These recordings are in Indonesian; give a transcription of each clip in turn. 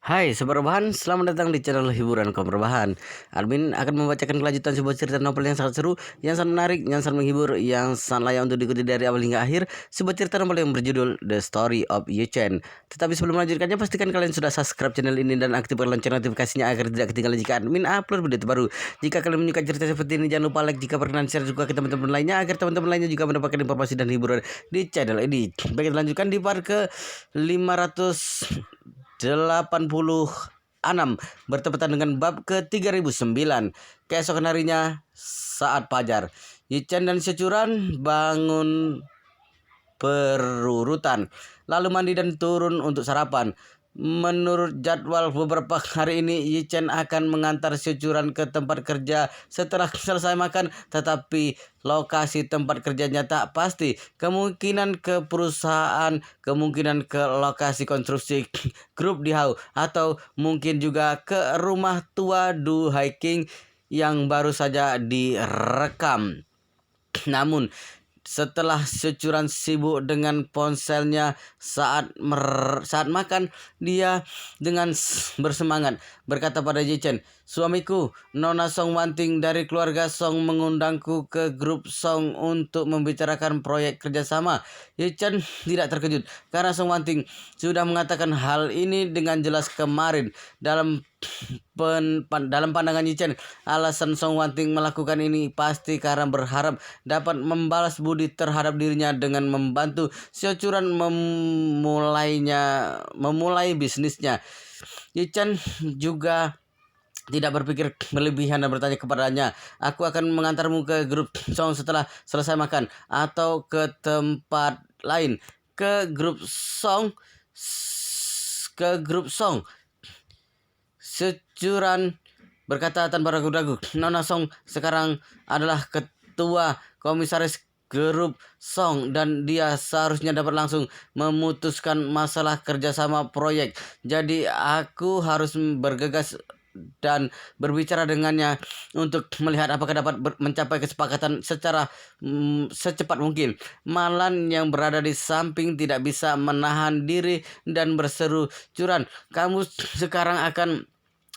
Hai Sobat Rebahan, selamat datang di channel hiburan kaum rebahan. Admin akan membacakan kelanjutan sebuah cerita novel yang sangat seru, yang sangat menarik, yang sangat menghibur, yang sangat layak untuk diikuti dari awal hingga akhir. Sebuah cerita novel yang berjudul The Story of Yu Chen. Tetapi sebelum melanjutkannya, pastikan kalian sudah subscribe channel ini dan aktifkan lonceng notifikasinya agar tidak ketinggalan jika admin upload video terbaru. Jika kalian menyukai cerita seperti ini, jangan lupa like, jika berkenan share juga ke teman-teman lainnya agar teman-teman lainnya juga mendapatkan informasi dan hiburan di channel ini. Baik, kita lanjutkan di part ke 586 bertepatan dengan bab ke 3009. Keesokan harinya saat fajar, Yichen dan Securan bangun berurutan, lalu mandi dan turun untuk sarapan. Menurut jadwal beberapa hari ini, Yichen akan mengantar Securan ke tempat kerja setelah selesai makan, tetapi lokasi tempat kerjanya tak pasti. Kemungkinan ke perusahaan, kemungkinan ke lokasi konstruksi grup di Hau, atau mungkin juga ke rumah tua Du Haiking yang baru saja direkam. Namun setelah Securan sibuk dengan ponselnya saat makan, dia dengan bersemangat berkata pada Yichen, "Suamiku, Nona Song Wanting dari keluarga Song mengundangku ke grup Song untuk membicarakan proyek kerjasama." Yichen tidak terkejut karena Song Wanting sudah mengatakan hal ini dengan jelas kemarin. Dalam pandangan Yichen, alasan Song Wanting melakukan ini pasti karena berharap dapat membalas budi terhadap dirinya dengan membantu Securan memulai bisnisnya. Yichen juga tidak berpikir berlebihan dan bertanya kepadanya, "Aku akan mengantarmu ke grup Song setelah selesai makan, atau ke tempat lain?" Ke grup Song. Securan berkata tanpa ragu-ragu, "Nona Song sekarang adalah ketua komisaris grup Song dan dia seharusnya dapat langsung memutuskan masalah kerjasama proyek. Jadi aku harus bergegas dan berbicara dengannya untuk melihat apakah dapat mencapai kesepakatan secara secepat mungkin." Malan yang berada di samping tidak bisa menahan diri dan berseru, "Curan, kamu sekarang akan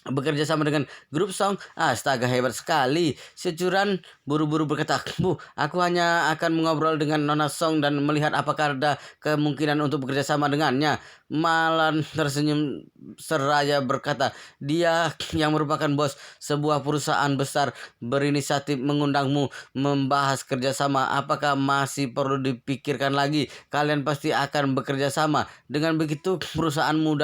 bekerja sama dengan grup Song? Astaga, hebat sekali." Securan buru-buru berkata, "Bu, aku hanya akan mengobrol dengan Nona Song dan melihat apakah ada kemungkinan untuk bekerja sama dengannya." Malan tersenyum seraya berkata, "Dia yang merupakan bos sebuah perusahaan besar berinisiatif mengundangmu membahas kerjasama. Apakah masih perlu dipikirkan lagi? Kalian pasti akan bekerja sama. Dengan begitu perusahaanmu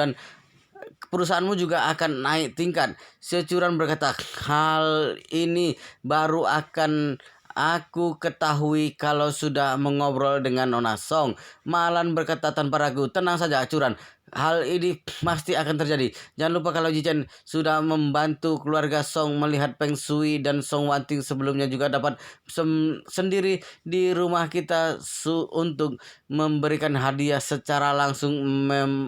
juga akan naik tingkat." Securan berkata, "Hal ini baru akan aku ketahui kalau sudah mengobrol dengan Nona Song." Malan berkata tanpa ragu, "Tenang saja, Curan. Hal ini pasti akan terjadi. Jangan lupa kalau Yichen sudah membantu keluarga Song melihat Peng Shui, dan Song Wanting sebelumnya juga dapat sendiri di rumah kita untuk memberikan hadiah secara langsung."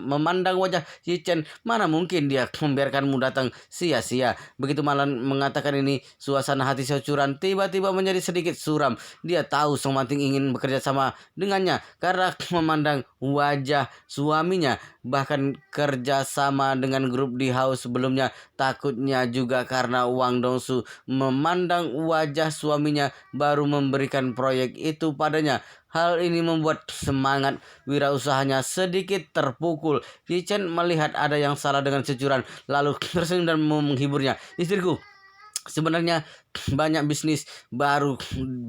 Memandang wajah Yichen, mana mungkin dia membiarkanmu datang sia-sia. Begitu Malan mengatakan ini, suasana hati Securan tiba-tiba menjadi sedikit suram. Dia tahu Song Wanting ingin bekerja sama dengannya karena memandang wajah suaminya, bahkan kerja sama dengan grup di House sebelumnya. Takutnya juga karena Wang Dongsu memandang wajah suaminya baru memberikan proyek itu padanya. Hal ini membuat semangat wirausahanya sedikit terpukul. Yichen melihat ada yang salah dengan Securan, lalu tersenyum dan menghiburnya. "Istriku, sebenarnya banyak bisnis baru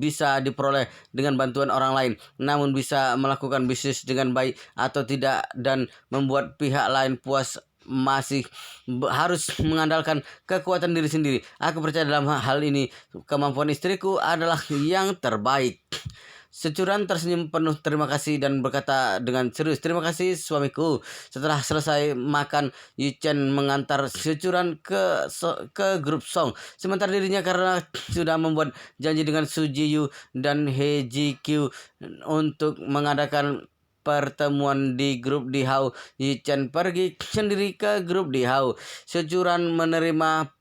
bisa diperoleh dengan bantuan orang lain, namun bisa melakukan bisnis dengan baik atau tidak dan membuat pihak lain puas masih harus mengandalkan kekuatan diri sendiri. Aku percaya dalam hal ini kemampuan istriku adalah yang terbaik." Securan tersenyum penuh terima kasih dan berkata dengan serius, "Terima kasih suamiku." Setelah selesai makan, Yichen mengantar Securan ke grup Song. Sementara dirinya karena sudah membuat janji dengan Su Jiyu dan He Ji Q untuk mengadakan pertemuan di grup di Hau, Yichen pergi sendiri ke grup di Hau. Securan menerima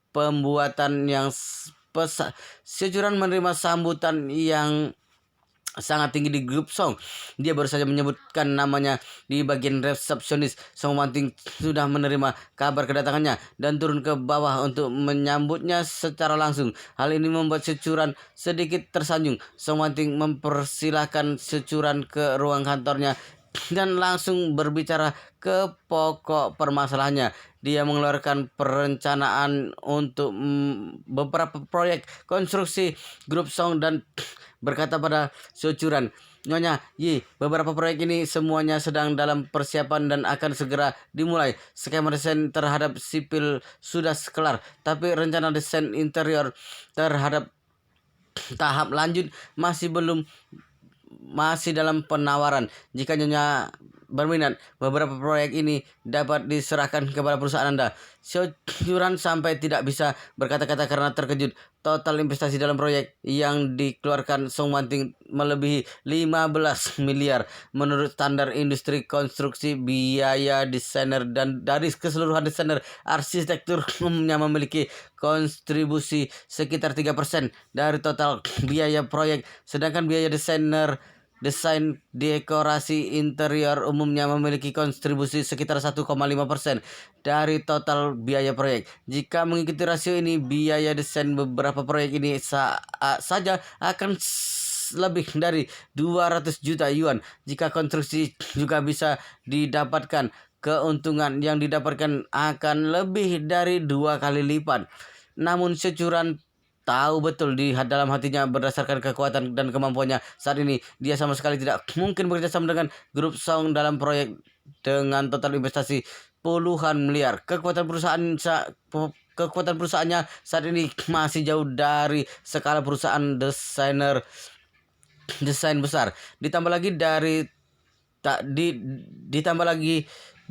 Securan menerima sambutan yang sangat tinggi di grup Song. Dia baru saja menyebutkan namanya di bagian resepsionis. Song Wanting sudah menerima kabar kedatangannya dan turun ke bawah untuk menyambutnya secara langsung. Hal ini membuat Securan sedikit tersanjung. Song Wanting mempersilahkan Securan ke ruang kantornya dan langsung berbicara ke pokok permasalahannya. Dia mengeluarkan perencanaan untuk beberapa proyek konstruksi grup Song dan berkata pada Securan, "Nyonya Yi, beberapa proyek ini semuanya sedang dalam persiapan dan akan segera dimulai. Skema desain terhadap sipil sudah kelar, tapi rencana desain interior terhadap tahap lanjut masih dalam penawaran. Jika Nyonya berminat, beberapa proyek ini dapat diserahkan kepada perusahaan Anda." Securan sampai tidak bisa berkata-kata karena terkejut. Total investasi dalam proyek yang dikeluarkan Song Wanting melebihi 15 miliar. Menurut standar industri konstruksi, biaya desainer dan dari keseluruhan desainer arsitektur umumnya memiliki kontribusi sekitar 3% dari total biaya proyek, sedangkan biaya desain dekorasi interior umumnya memiliki kontribusi sekitar 1,5% dari total biaya proyek. Jika mengikuti rasio ini, biaya desain beberapa proyek ini saja akan lebih dari 200 juta yuan. Jika konstruksi juga bisa didapatkan, keuntungan yang didapatkan akan lebih dari 2 kali lipat. Namun Securan tahu betul di dalam hatinya berdasarkan kekuatan dan kemampuannya saat ini, dia sama sekali tidak mungkin bekerja sama dengan grup Song dalam proyek dengan total investasi puluhan miliar. Kekuatan perusahaannya saat ini masih jauh dari skala perusahaan desain besar. Ditambah lagi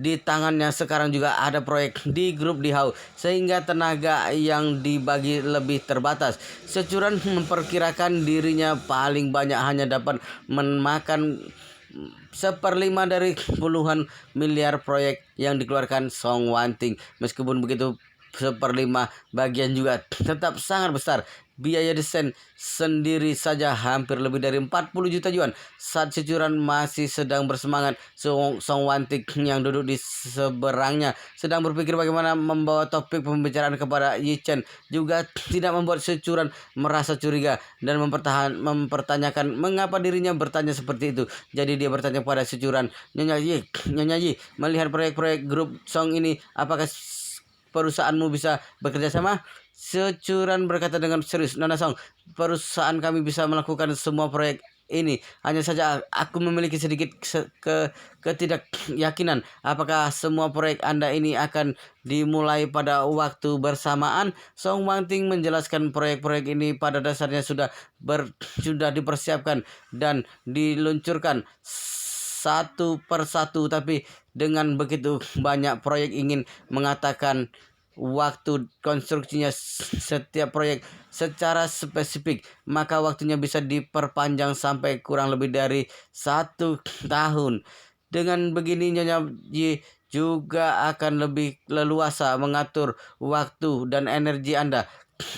di tangannya sekarang juga ada proyek di grup Dihau, sehingga tenaga yang dibagi lebih terbatas. Securan memperkirakan dirinya paling banyak hanya dapat memakan 1/5 dari puluhan miliar proyek yang dikeluarkan Song Wanting. Meskipun begitu, 1/5 bagian juga tetap sangat besar. Biaya desain sendiri saja hampir lebih dari 40 juta yuan. Saat Securan masih sedang bersemangat, Song Wanting yang duduk di seberangnya sedang berpikir bagaimana membawa topik pembicaraan kepada Yi Chen. Juga tidak membuat Securan merasa curiga dan mempertanyakan mengapa dirinya bertanya seperti itu. Jadi dia bertanya kepada Securan, Nyonya Yi, melihat proyek-proyek grup Song ini, apakah perusahaanmu bisa bekerja sama?" Securan berkata dengan serius, "Nona Song, perusahaan kami bisa melakukan semua proyek ini. Hanya saja aku memiliki sedikit ketidakyakinan apakah semua proyek Anda ini akan dimulai pada waktu bersamaan." Song Wanting menjelaskan proyek-proyek ini pada dasarnya sudah dipersiapkan dan diluncurkan satu persatu, tapi dengan begitu banyak proyek ingin mengatakan waktu konstruksinya setiap proyek secara spesifik, maka waktunya bisa diperpanjang sampai kurang lebih dari 1 tahun. Dengan begini, Nyonya Yi juga akan lebih leluasa mengatur waktu dan energi Anda.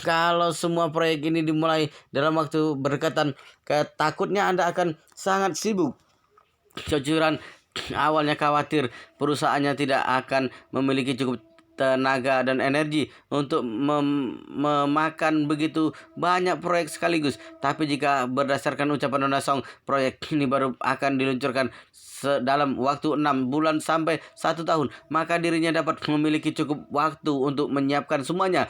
Kalau semua proyek ini dimulai dalam waktu berdekatan, takutnya Anda akan sangat sibuk. Securan awalnya khawatir perusahaannya tidak akan memiliki cukup tenaga dan energi untuk memakan begitu banyak proyek sekaligus. Tapi jika berdasarkan ucapan Nona Song, proyek ini baru akan diluncurkan dalam waktu 6 bulan sampai 1 tahun, maka dirinya dapat memiliki cukup waktu untuk menyiapkan semuanya.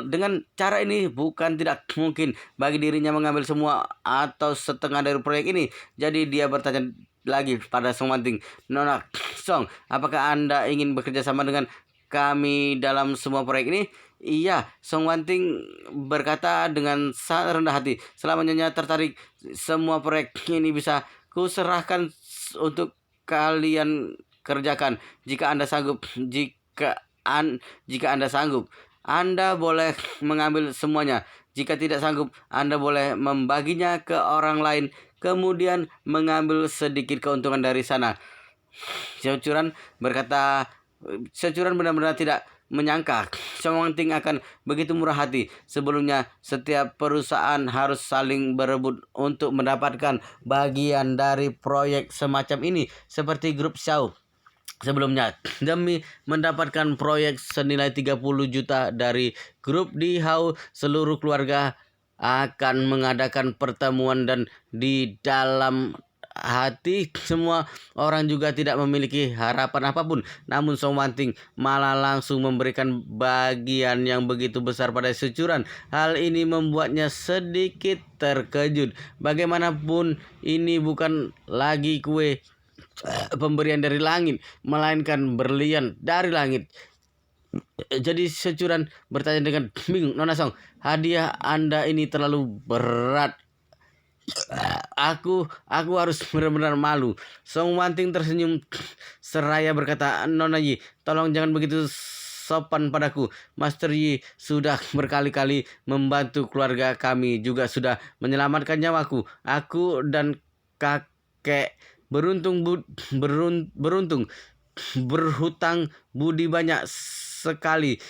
Dengan cara ini bukan tidak mungkin bagi dirinya mengambil semua atau setengah dari proyek ini. Jadi dia bertanya lagi pada Song Wanting, "Nona Song, apakah Anda ingin bekerja sama dengan kami dalam semua proyek ini?" "Iya," Song Wanting berkata dengan sangat rendah hati. "Selama Nyonya tertarik, semua proyek ini bisa kuserahkan untuk kalian kerjakan. Jika Anda sanggup, Anda boleh mengambil semuanya. Jika tidak sanggup, Anda boleh membaginya ke orang lain, kemudian mengambil sedikit keuntungan dari sana." Securan berkata Securan benar-benar tidak menyangka Song Wanting akan begitu murah hati. Sebelumnya, setiap perusahaan harus saling berebut untuk mendapatkan bagian dari proyek semacam ini, seperti grup Shaw sebelumnya. Demi mendapatkan proyek senilai 30 juta dari grup Di Hao, seluruh keluarga akan mengadakan pertemuan, dan di dalam hati semua orang juga tidak memiliki harapan apapun. Namun Song Wanting malah langsung memberikan bagian yang begitu besar pada Securan. Hal ini membuatnya sedikit terkejut. Bagaimanapun ini bukan lagi kue pemberian dari langit, melainkan berlian dari langit. Jadi Securan bertanya dengan bingung, "Nona Song, hadiah Anda ini terlalu berat. Aku harus benar-benar malu." Song Wanting tersenyum seraya berkata, "Nona Yi, tolong jangan begitu sopan padaku. Master Yi sudah berkali-kali membantu keluarga kami, juga sudah menyelamatkan nyawaku. Aku dan kakek beruntung berhutang budi banyak sekali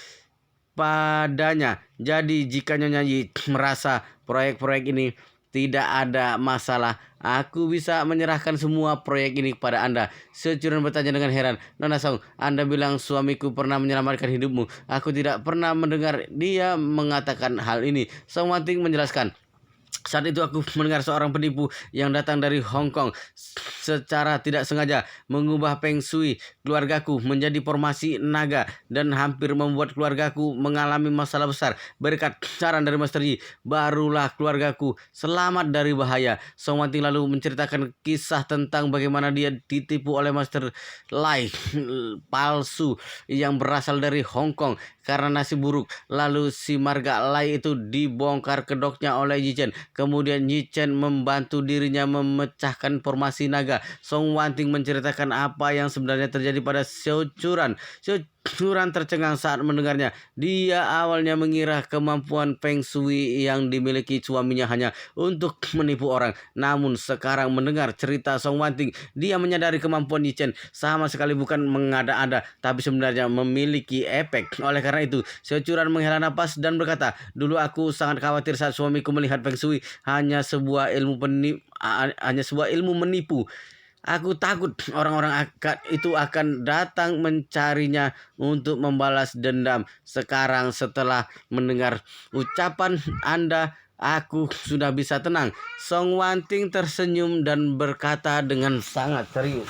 padanya. Jadi jika Nyonya Yi merasa proyek-proyek ini tidak ada masalah, aku bisa menyerahkan semua proyek ini kepada Anda." Securan bertanya dengan heran, "Nona Song, Anda bilang suamiku pernah menyelamatkan hidupmu. Aku tidak pernah mendengar dia mengatakan hal ini." Song Wanting menjelaskan, "Saat itu aku mendengar seorang penipu yang datang dari Hong Kong secara tidak sengaja mengubah Feng Shui keluargaku menjadi formasi naga dan hampir membuat keluargaku mengalami masalah besar. Berkat saran dari Master Yi, barulah keluargaku selamat dari bahaya." Song Wanting lalu menceritakan kisah tentang bagaimana dia ditipu oleh Master Lai palsu yang berasal dari Hong Kong karena nasib buruk. Lalu si marga Lai itu dibongkar kedoknya oleh Yi Chen. Kemudian Yi Chen membantu dirinya memecahkan formasi naga. Song Wanting menceritakan apa yang sebenarnya terjadi pada Securan. Securan tercengang saat mendengarnya. Dia awalnya mengira kemampuan Feng Shui yang dimiliki suaminya hanya untuk menipu orang. Namun sekarang mendengar cerita Song Wanting, dia menyadari kemampuan Yi Chen sama sekali bukan mengada-ada, tapi sebenarnya memiliki efek. Oleh karena itu, Securan menghela napas dan berkata, "Dulu aku sangat khawatir saat suamiku melihat Feng Shui hanya sebuah ilmu menipu. Aku takut orang-orang itu akan datang mencarinya untuk membalas dendam. Sekarang setelah mendengar ucapan Anda, aku sudah bisa tenang." Song Wanting tersenyum dan berkata dengan sangat serius,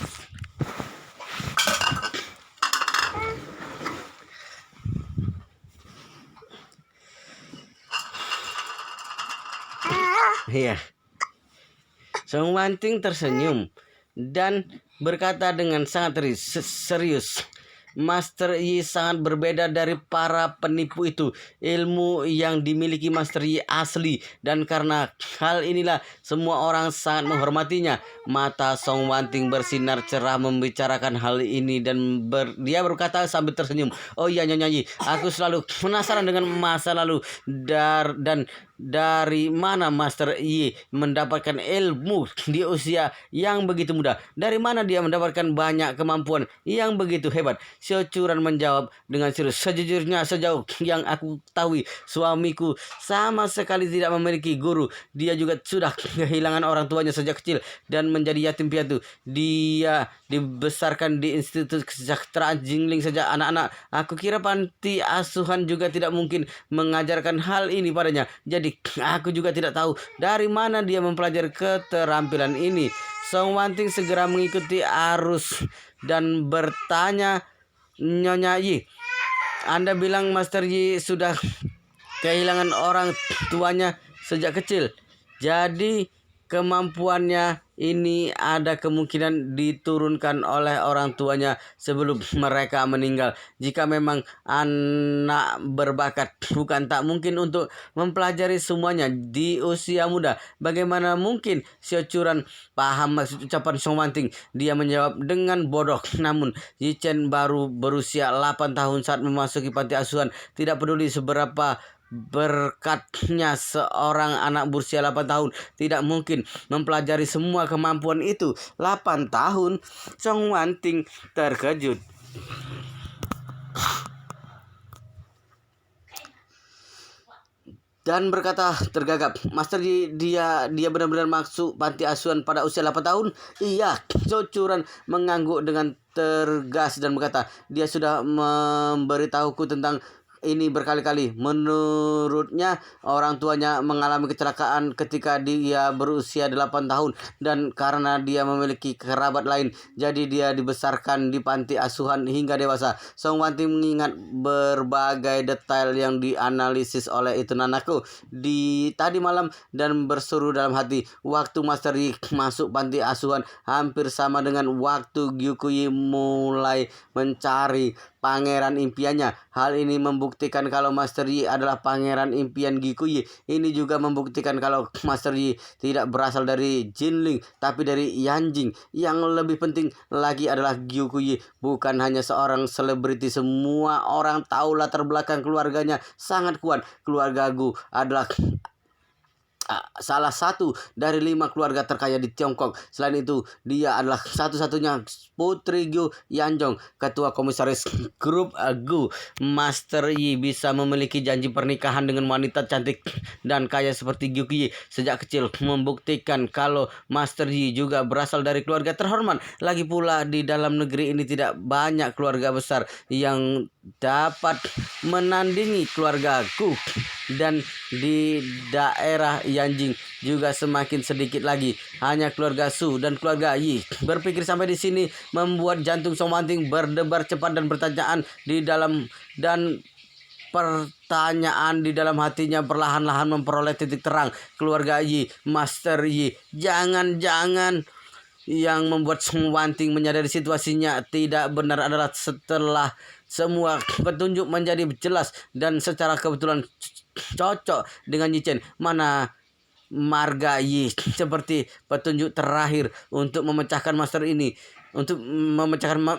"Iya." Song Wanting tersenyum dan berkata dengan sangat serius, "Master Yi sangat berbeda dari para penipu itu. Ilmu yang dimiliki Master Yi asli, dan karena hal inilah semua orang sangat menghormatinya." Mata Song Wanting bersinar cerah membicarakan hal ini, dan dia berkata sambil tersenyum, "Oh iya Nyonya Yi, aku selalu penasaran dengan masa lalu dan dari mana Master Yi mendapatkan ilmu di usia yang begitu muda? Dari mana dia mendapatkan banyak kemampuan yang begitu hebat?" Securan menjawab dengan serius, "Sejujurnya, sejauh yang aku ketahui, suamiku sama sekali tidak memiliki guru. Dia juga sudah kehilangan orang tuanya sejak kecil dan menjadi yatim piatu. Dia dibesarkan di Institut Kesejahteraan Jingling sejak anak-anak. Aku kira panti asuhan juga tidak mungkin mengajarkan hal ini padanya. Jadi aku juga tidak tahu dari mana dia mempelajari keterampilan ini." Song Wanting segera mengikuti arus dan bertanya, "Nyonya Yi, Anda bilang Master Yi sudah kehilangan orang tuanya sejak kecil. Jadi kemampuannya ini ada kemungkinan diturunkan oleh orang tuanya sebelum mereka meninggal. Jika memang anak berbakat, bukan tak mungkin untuk mempelajari semuanya di usia muda. Bagaimana mungkin?" Securan paham maksud ucapan Song Wanting. Dia menjawab dengan bodoh, "Namun Yi Chen baru berusia 8 tahun saat memasuki panti asuhan. Tidak peduli seberapa berkatnya seorang anak berusia 8 tahun tidak mungkin mempelajari semua kemampuan itu." 8 tahun? Song Wanting terkejut. dan berkata tergagap, Master Yi, dia benar-benar masuk panti asuhan pada usia 8 tahun? Iya, Cocuran mengangguk dengan tegas dan berkata, dia sudah memberitahuku tentang ini berkali-kali. Menurutnya orang tuanya mengalami kecelakaan ketika dia berusia 8 tahun dan karena dia memiliki kerabat lain, jadi dia dibesarkan di panti asuhan hingga dewasa. Song Wanting mengingat berbagai detail yang dianalisis oleh itu Nanaku di tadi malam dan berseru dalam hati, waktu Master Yi masuk panti asuhan hampir sama dengan waktu Gyukuyi mulai mencari pangeran impiannya. Hal ini membuktikan kalau Master Yi adalah pangeran impian Gyukuyi. Ini juga membuktikan kalau Master Yi tidak berasal dari Jinling, tapi dari Yanjing. Yang lebih penting lagi adalah Gyukuyi bukan hanya seorang selebriti. Semua orang tahu latar belakang keluarganya sangat kuat. Keluarga Gu adalah salah satu dari 5 keluarga terkaya di Tiongkok. Selain itu, dia adalah satu-satunya putri Gu Yanjong, ketua komisaris grup Gu. Master Yi bisa memiliki janji pernikahan dengan wanita cantik dan kaya seperti Gyukuyi sejak kecil, membuktikan kalau Master Yi juga berasal dari keluarga terhormat. Lagi pula di dalam negeri ini tidak banyak keluarga besar yang dapat menandingi keluarga Gu, dan di daerah Yanjing juga semakin sedikit lagi. Hanya keluarga Su dan keluarga Yi. Berpikir sampai di sini membuat jantung Song Wanting berdebar cepat dan pertanyaan di dalam hatinya perlahan-lahan memperoleh titik terang. Keluarga Yi, Master Yi, jangan-jangan. Yang membuat Song Wanting menyadari situasinya tidak benar adalah setelah semua petunjuk menjadi jelas dan secara kebetulan cocok dengan Yi Chen, mana marga Yi seperti petunjuk terakhir untuk memecahkan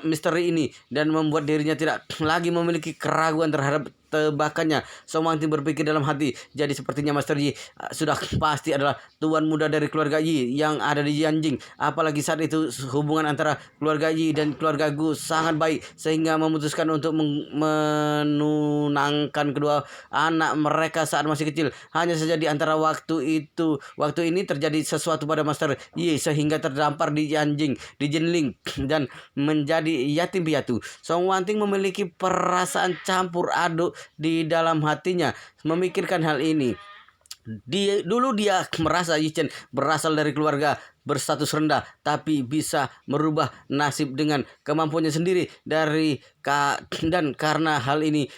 misteri ini dan membuat dirinya tidak lagi memiliki keraguan terhadap tebakannya. Song Wanting berpikir dalam hati, jadi sepertinya Master Yi sudah pasti adalah tuan muda dari keluarga Yi yang ada di Yanjing. Apalagi saat itu hubungan antara keluarga Yi dan keluarga Gu sangat baik sehingga memutuskan untuk menunangkan kedua anak mereka saat masih kecil. Hanya saja di antara waktu ini terjadi sesuatu pada Master Yi sehingga terdampar di Jinling dan menjadi yatim piatu. Song Wanting memiliki perasaan campur aduk di dalam hatinya memikirkan hal ini. Dulu dia merasa Yi Chen berasal dari keluarga berstatus rendah, tapi bisa merubah nasib dengan kemampuannya sendiri dan karena hal ini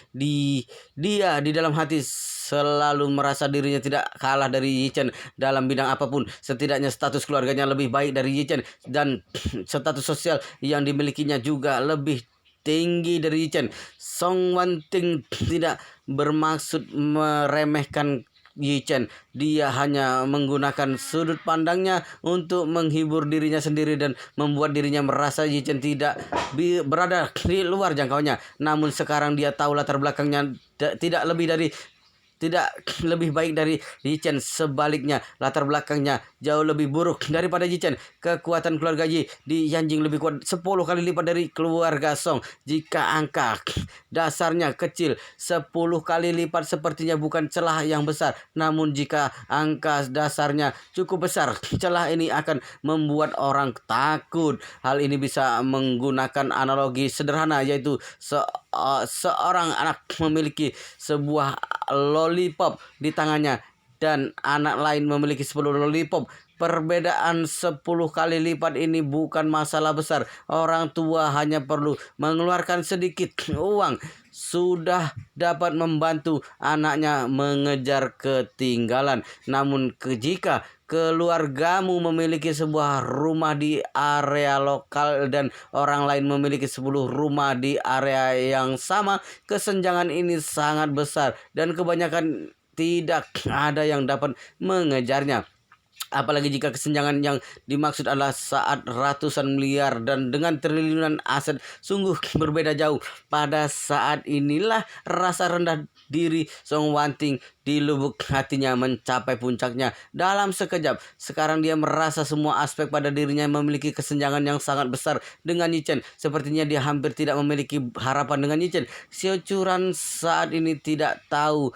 dia di dalam hati selalu merasa dirinya tidak kalah dari Yi Chen dalam bidang apapun. Setidaknya status keluarganya lebih baik dari Yi Chen dan status sosial yang dimilikinya juga lebih tinggi dari Yi Chen. Song Wanting tidak bermaksud meremehkan Yi Chen. Dia hanya menggunakan sudut pandangnya untuk menghibur dirinya sendiri dan membuat dirinya merasa Yi Chen tidak berada di luar jangkauannya. Namun sekarang dia tahu latar belakangnya tidak lebih baik dari Yi Chen. Sebaliknya, latar belakangnya jauh lebih buruk daripada Yi Chen. Kekuatan keluarga Yi di Yanjing lebih kuat 10 kali lipat dari keluarga Song. Jika angka dasarnya kecil, 10 kali lipat sepertinya bukan celah yang besar. Namun jika angka dasarnya cukup besar, celah ini akan membuat orang takut. Hal ini bisa menggunakan analogi sederhana, yaitu seorang anak memiliki sebuah lollipop di tangannya dan anak lain memiliki 10 lollipop. Perbedaan 10 kali lipat ini bukan masalah besar. Orang tua hanya perlu mengeluarkan sedikit uang sudah dapat membantu anaknya mengejar ketinggalan. Namun jika keluargamu memiliki sebuah rumah di area lokal dan orang lain memiliki 10 rumah di area yang sama, kesenjangan ini sangat besar dan kebanyakan tidak ada yang dapat mengejarnya. Apalagi jika kesenjangan yang dimaksud adalah saat ratusan miliar dan dengan triliunan aset, sungguh berbeda jauh. Pada saat inilah rasa rendah diri Song Wanting di lubuk hatinya mencapai puncaknya dalam sekejap. Sekarang dia merasa semua aspek pada dirinya memiliki kesenjangan yang sangat besar dengan Yi Chen. Sepertinya dia hampir tidak memiliki harapan dengan Yi Chen. Xiao Churan saat ini tidak tahu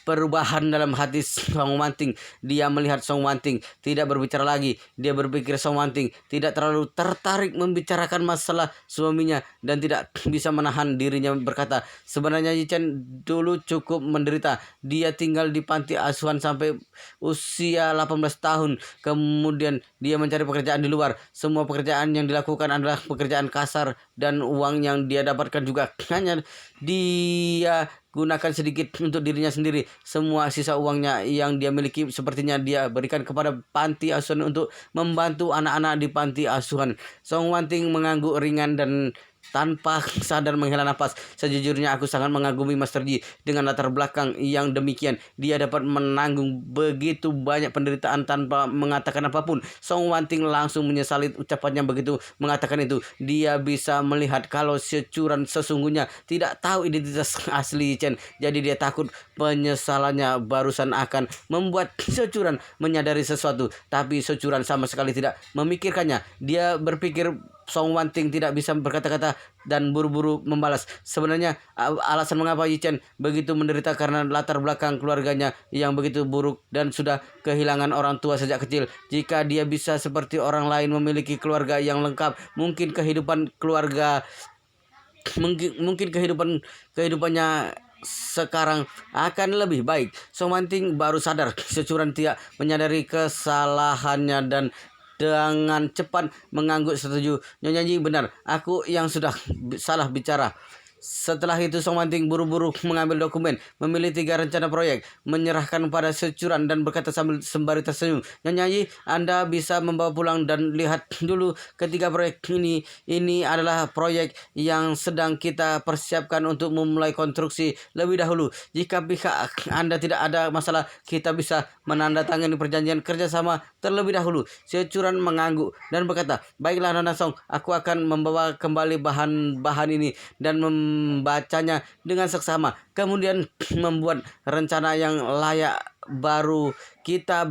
perubahan dalam hati Song Wanting. Dia melihat Song Wanting tidak berbicara lagi. Dia berpikir Song Wanting tidak terlalu tertarik membicarakan masalah suaminya dan tidak bisa menahan dirinya berkata, sebenarnya Yi Chen dulu cukup menderita. Dia tinggal di panti asuhan sampai usia 18 tahun. Kemudian dia mencari pekerjaan di luar. Semua pekerjaan yang dilakukan adalah pekerjaan kasar dan uang yang dia dapatkan juga hanya dia gunakan sedikit untuk dirinya sendiri. Semua sisa uangnya yang dia miliki sepertinya dia berikan kepada panti asuhan untuk membantu anak-anak di panti asuhan. Song Wanting mengangguk ringan dan tanpa sadar menghela nafas. Sejujurnya aku sangat mengagumi Master Yi. Dengan latar belakang yang demikian, dia dapat menanggung begitu banyak penderitaan tanpa mengatakan apapun. Song Wanting langsung menyesali ucapannya begitu mengatakan itu. Dia bisa melihat kalau securan sesungguhnya tidak tahu identitas asli Yi Chen. Jadi dia takut penyesalannya barusan akan membuat securan menyadari sesuatu. Tapi securan sama sekali tidak memikirkannya. Dia berpikir Song Wanting tidak bisa berkata-kata dan buru-buru membalas. Sebenarnya alasan mengapa Yi Chen begitu menderita karena latar belakang keluarganya yang begitu buruk dan sudah kehilangan orang tua sejak kecil. Jika dia bisa seperti orang lain memiliki keluarga yang lengkap, mungkin kehidupannya sekarang akan lebih baik. Song Wanting baru sadar securan tidak menyadari kesalahannya dan dengan cepat mengangguk setuju. Nyonya Yi benar, aku yang sudah salah bicara. Setelah itu Song Wanting buru-buru mengambil dokumen, memilih 3 rencana proyek, menyerahkan pada securan dan berkata sambil sembari tersenyum, Nyonya Yi, Anda bisa membawa pulang dan lihat dulu ketiga proyek ini. Ini adalah proyek yang sedang kita persiapkan untuk memulai konstruksi lebih dahulu. Jika pihak Anda tidak ada masalah, kita bisa menandatangani perjanjian kerjasama terlebih dahulu. Securan mengangguk dan berkata, baiklah Nona Song, aku akan membawa kembali bahan-bahan ini dan membacanya dengan seksama, kemudian membuat rencana yang layak, baru kita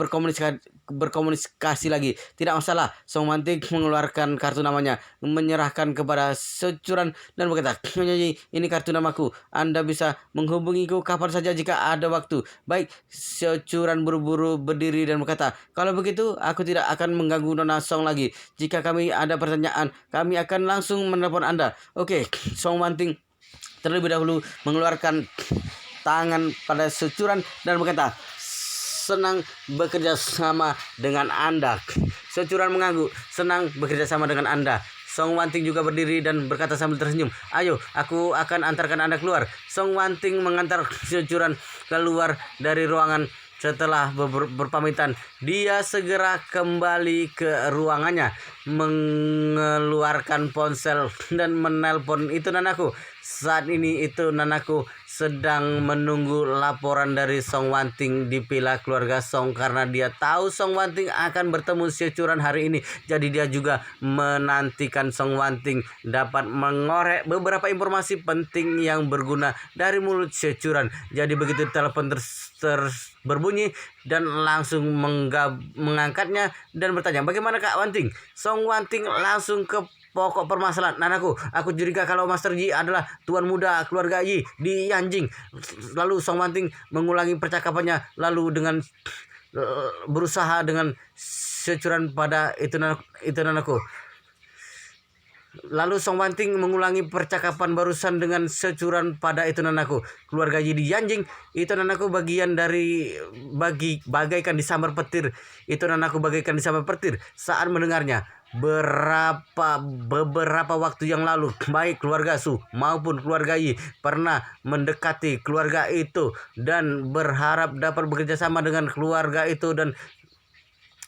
berkomunikasi lagi. Tidak masalah. Song Wanting mengeluarkan kartu namanya, menyerahkan kepada securan dan berkata, Nyonya Yi, ini kartu namaku. Anda bisa menghubungiku kapan saja jika ada waktu. Baik. Securan buru-buru berdiri dan berkata, kalau begitu aku tidak akan mengganggu Nona Song lagi. Jika kami ada pertanyaan, kami akan langsung menelpon Anda. Oke. Song Wanting terlebih dahulu mengeluarkan tangan pada securan dan berkata, senang bekerja sama dengan Anda. Securan mengangguk, senang bekerja sama dengan Anda. Song Wanting juga berdiri dan berkata sambil tersenyum, ayo, aku akan antarkan Anda keluar. Song Wanting mengantar securan keluar dari ruangan. Setelah berpamitan, dia segera kembali ke ruangannya, mengeluarkan ponsel dan menelpon itu Nanaku. Saat ini itu Nanaku sedang menunggu laporan dari Song Wanting di villa keluarga Song karena dia tahu Song Wanting akan bertemu securan hari ini. Jadi dia juga menantikan Song Wanting dapat mengorek beberapa informasi penting yang berguna dari mulut securan. Jadi begitu telepon berbunyi dan langsung mengangkatnya dan bertanya, bagaimana Kak Wanting? Song Wanting langsung ke pokok permasalahan. Nanaku, aku curiga kalau Master Yi adalah tuan muda keluarga Yi di Yanjing. Lalu Song Wanting mengulangi percakapannya lalu dengan berusaha dengan securan pada itu Nanaku. Lalu Song Wanting mengulangi percakapan barusan dengan securan pada itu Nanaku. Keluarga Yi di Yanjing, itu Nanaku bagian dari bagaikan disambar petir. Itu Nanaku bagaikan disambar petir saat mendengarnya. Beberapa waktu yang lalu, baik keluarga Su maupun keluarga Yi pernah mendekati keluarga itu dan berharap dapat bekerja sama dengan keluarga itu dan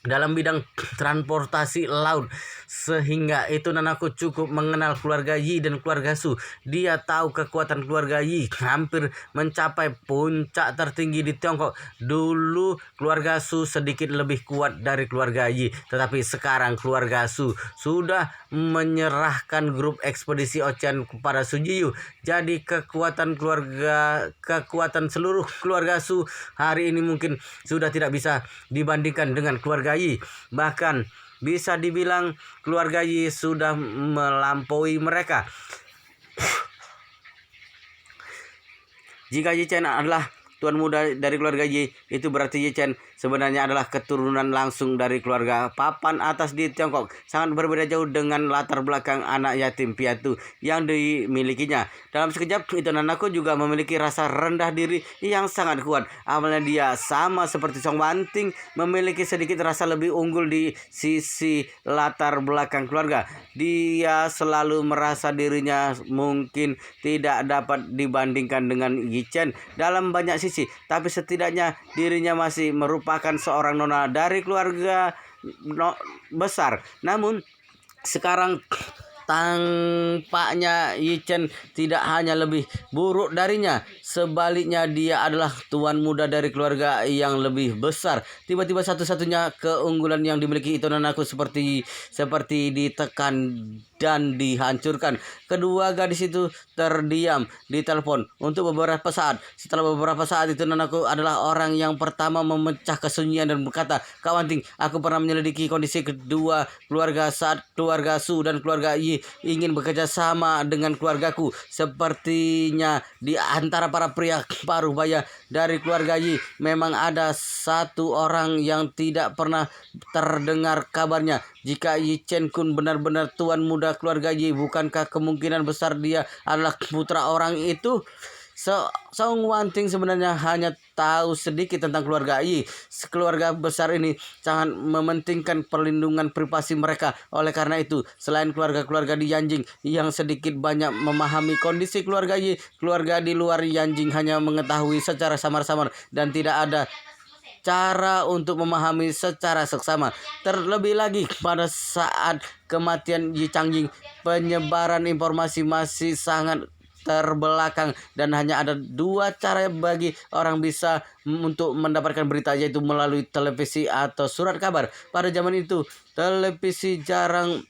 dalam bidang transportasi laut, sehingga itu Nanaku cukup mengenal keluarga Yi dan keluarga Su. Dia tahu kekuatan keluarga Yi hampir mencapai puncak tertinggi di Tiongkok. Dulu keluarga Su sedikit lebih kuat dari keluarga Yi, tetapi sekarang keluarga Su sudah menyerahkan grup ekspedisi Ocean kepada Su Jiyu. Jadi kekuatan kekuatan seluruh keluarga Su hari ini mungkin sudah tidak bisa dibandingkan dengan keluarga Yi. Bahkan bisa dibilang keluarga Yi sudah melampaui mereka. Jika Yi Chen adalah tuan muda dari keluarga Yi, itu berarti Yi Chen sebenarnya adalah keturunan langsung dari keluarga papan atas di Tiongkok. Sangat berbeda jauh dengan latar belakang anak yatim piatu yang dimilikinya. Dalam sekejap, itu Nanaku juga memiliki rasa rendah diri yang sangat kuat. Awalnya dia sama seperti Song Wanting, memiliki sedikit rasa lebih unggul di sisi latar belakang keluarga. Dia selalu merasa dirinya mungkin tidak dapat dibandingkan dengan Yi Chen dalam banyak sisi, tapi setidaknya dirinya masih merupakan seorang nona dari keluarga besar. Namun sekarang tampaknya Yi Chen tidak hanya lebih buruk darinya, sebaliknya dia adalah tuan muda dari keluarga yang lebih besar. Tiba-tiba satu-satunya keunggulan yang dimiliki itu Nanaku seperti ditekan dan dihancurkan. Kedua gadis itu terdiam di telepon untuk beberapa saat. Setelah beberapa saat itu Nanaku adalah orang yang pertama memecah kesunyian dan berkata, "Kak Wanting, aku pernah menyelidiki kondisi kedua keluarga saat keluarga Su dan keluarga Yi ingin bekerja sama dengan keluargaku. Sepertinya di antara para pria paruh baya dari keluarga Yi memang ada satu orang yang tidak pernah terdengar kabarnya. Jika Yi Chen Kun benar-benar tuan muda keluarga Yi, bukankah kemungkinan besar dia adalah putra orang itu?" Song Wanting sebenarnya hanya tahu sedikit tentang keluarga Yi. Keluarga besar ini sangat mementingkan perlindungan privasi mereka. Oleh karena itu, selain keluarga-keluarga di Yanjing yang sedikit banyak memahami kondisi keluarga Yi, keluarga di luar Yanjing hanya mengetahui secara samar-samar dan tidak ada cara untuk memahami secara seksama. Terlebih lagi pada saat kematian Yi Changjing, penyebaran informasi masih sangat terbelakang dan hanya ada dua cara bagi orang bisa untuk mendapatkan berita, yaitu melalui televisi atau surat kabar. Pada zaman itu, televisi jarang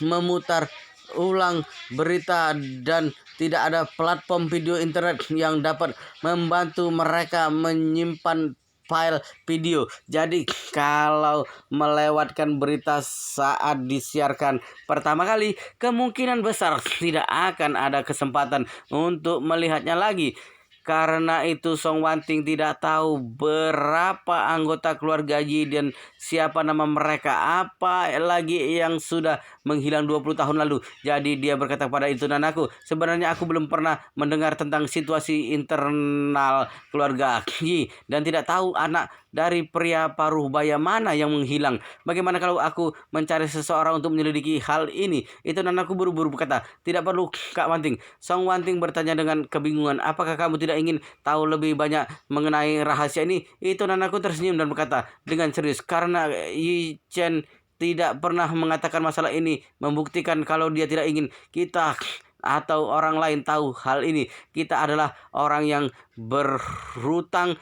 memutar ulang berita dan tidak ada platform video internet yang dapat membantu mereka menyimpan file video. Jadi kalau melewatkan berita saat disiarkan pertama kali, kemungkinan besar tidak akan ada kesempatan untuk melihatnya lagi. Karena itu Song Wanting tidak tahu berapa anggota keluarga Yi dan siapa nama mereka, apa lagi yang sudah menghilang 20 tahun lalu. Jadi dia berkata pada itu Nanaku, "Sebenarnya aku belum pernah mendengar tentang situasi internal keluarga Yi dan tidak tahu anak dari pria paruh baya mana yang menghilang. Bagaimana kalau aku mencari seseorang untuk menyelidiki hal ini?" Itu Nanaku buru-buru berkata, "Tidak perlu, Kak Wanting." Song Wanting bertanya dengan kebingungan, "Apakah kamu tidak ingin tahu lebih banyak mengenai rahasia ini?" Itu Nanaku tersenyum dan berkata dengan serius, "Karena Yi Chen tidak pernah mengatakan masalah ini membuktikan kalau dia tidak ingin kita atau orang lain tahu hal ini. Kita adalah orang yang berhutang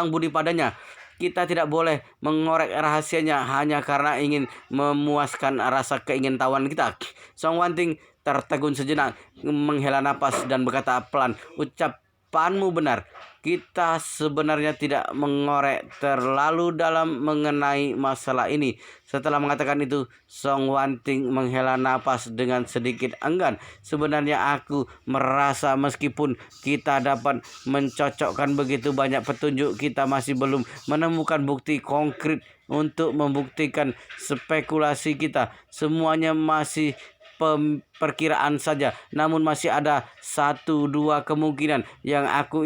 budi padanya. Kita tidak boleh mengorek rahasianya hanya karena ingin memuaskan rasa keingintahuan kita." Song Wanting tertegun sejenak, menghela napas dan berkata pelan, "Ucapanmu benar. Kita sebenarnya tidak mengorek terlalu dalam mengenai masalah ini." Setelah mengatakan itu, Song Wanting menghela napas dengan sedikit enggan. "Sebenarnya aku merasa meskipun kita dapat mencocokkan begitu banyak petunjuk, kita masih belum menemukan bukti konkret untuk membuktikan spekulasi kita. Semuanya masih perkiraan saja. Namun masih ada 1-2 kemungkinan yang aku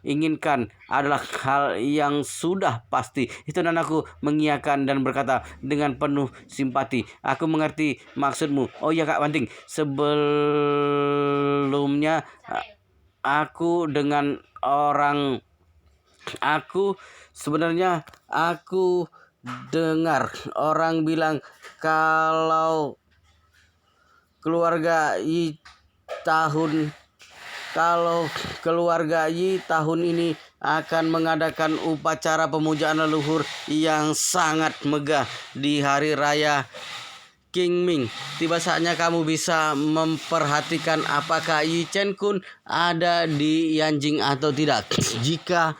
inginkan adalah hal yang sudah pasti." Itu Nanaku mengiyakan dan berkata dengan penuh simpati, "Aku mengerti maksudmu. Oh ya Kak Wanting, sebelumnya aku dengar orang bilang kalau keluarga Yi tahun ini akan mengadakan upacara pemujaan leluhur yang sangat megah di hari raya Qingming. Tiba saatnya kamu bisa memperhatikan apakah Yi Chen Kun ada di Yanjing atau tidak. Jika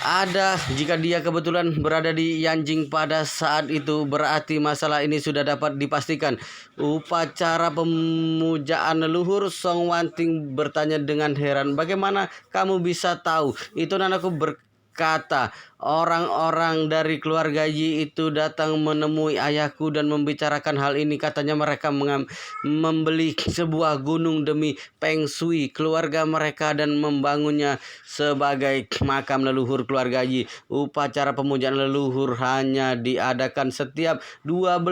ada jika dia kebetulan berada di Yanjing pada saat itu, berarti masalah ini sudah dapat dipastikan. Upacara pemujaan leluhur, Song Wanting bertanya dengan heran, bagaimana kamu bisa tahu? Itu nanaku berkata, orang-orang dari keluarga Yi itu datang menemui ayahku dan membicarakan hal ini. Katanya mereka membeli sebuah gunung demi Peng Shui keluarga mereka dan membangunnya sebagai makam leluhur keluarga Yi. Upacara pemujaan leluhur hanya diadakan setiap 12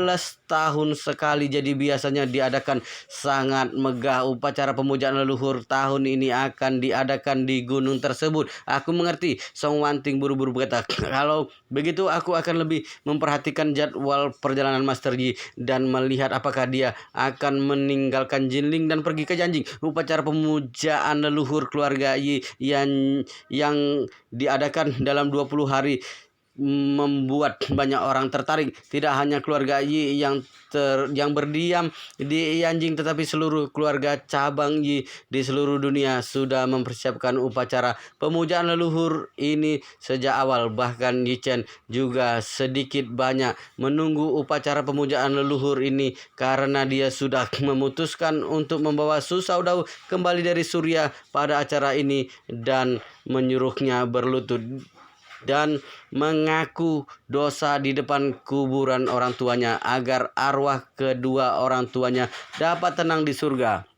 tahun sekali, jadi biasanya diadakan sangat megah. Upacara pemujaan leluhur tahun ini akan diadakan di gunung tersebut. Aku mengerti, Song Wanting buru-buru berkata. Kalau begitu aku akan lebih memperhatikan jadwal perjalanan Master Yi dan melihat apakah dia akan meninggalkan Jinling dan pergi ke Yanjing. Upacara pemujaan leluhur keluarga Yi yang diadakan dalam 20 hari membuat banyak orang tertarik. Tidak hanya keluarga Yi yang berdiam di Yanjing, tetapi seluruh keluarga cabang Yi di seluruh dunia sudah mempersiapkan upacara pemujaan leluhur ini sejak awal. Bahkan Yi Chen juga sedikit banyak menunggu upacara pemujaan leluhur ini karena dia sudah memutuskan untuk membawa Su Shaodao kembali dari Surya pada acara ini dan menyuruhnya berlutut dan mengaku dosa di depan kuburan orang tuanya agar arwah kedua orang tuanya dapat tenang di surga.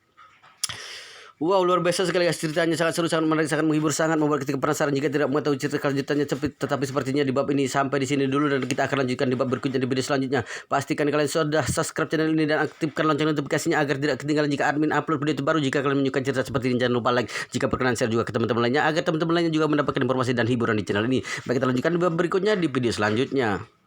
Wow, luar biasa sekali guys, ceritanya sangat seru, sangat menarik, sangat menghibur, sangat membuat kita penasaran. Jika tidak mengetahui cerita kelanjutannya, tetapi sepertinya di bab ini sampai di sini dulu dan kita akan lanjutkan di bab berikutnya di video selanjutnya. Pastikan kalian sudah subscribe channel ini dan aktifkan lonceng notifikasinya agar tidak ketinggalan jika admin upload video terbaru. Jika kalian menyukai cerita seperti ini, jangan lupa like, jika berkenan share juga ke teman-teman lainnya agar teman-teman lainnya juga mendapatkan informasi dan hiburan di channel ini. Baik, kita lanjutkan di bab berikutnya di video selanjutnya.